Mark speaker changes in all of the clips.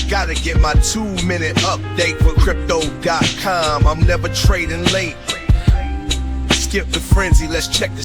Speaker 1: Gotta get my 2-minute update for crypto.com. I'm never trading late. Skip the frenzy, let's check this.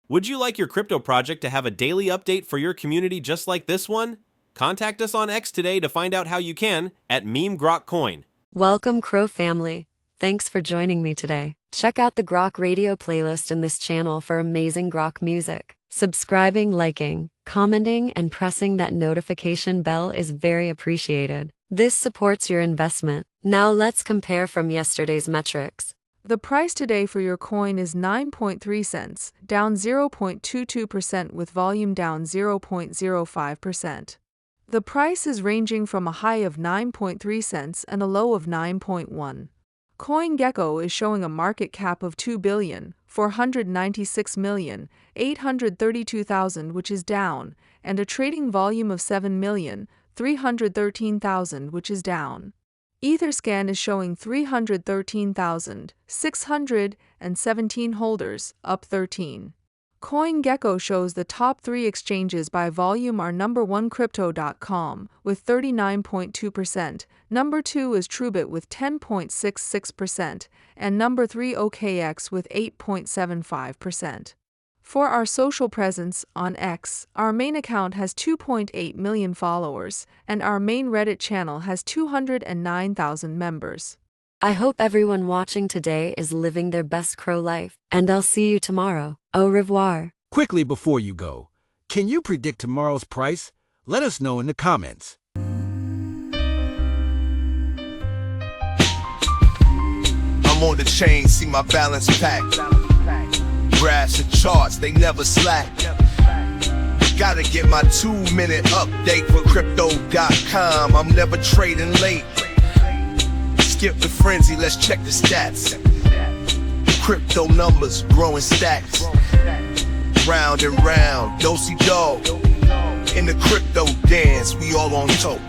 Speaker 2: Would you like your crypto project to have a daily update for your community just like this one? Contact us on X today to find out how you can at @MemeGrokCoin.
Speaker 3: Welcome, CRO family. Thanks for joining me today. Check out the GROKRadio playlist in this channel for amazing Grok music. Subscribing, liking, commenting, and pressing that notification bell is very appreciated. This supports your investment. Now let's compare from yesterday's metrics.
Speaker 4: The price today for your coin is 9.3 cents, down 0.22% with volume down 0.05%. The price is ranging from a high of 9.3 cents and a low of 9.1. CoinGecko is showing a market cap of 2,496,832,000, which is down, and a trading volume of 7,313,000, which is down. Etherscan is showing 313,617 holders, up 13. CoinGecko shows the top 3 exchanges by volume are number 1 Crypto.com with 39.2%, number 2 is Truebit with 10.66%, and number 3 OKX with 8.75%. For our social presence on X, our main account has 2.8 million followers, and our main Reddit channel has 209,000 members.
Speaker 3: I hope everyone watching today is living their best CRO life, and I'll see you tomorrow. Au revoir.
Speaker 5: Quickly before you go, can you predict tomorrow's price? Let us know in the comments.
Speaker 1: I'm on the chain, see my balance packed. Graphs and charts, they never slack. Gotta get my 2-minute update for crypto.com. I'm never trading late. Skip the frenzy, let's check the stats. Crypto numbers, growing stacks. Round and round, do-si-do. In the crypto dance, we all on top.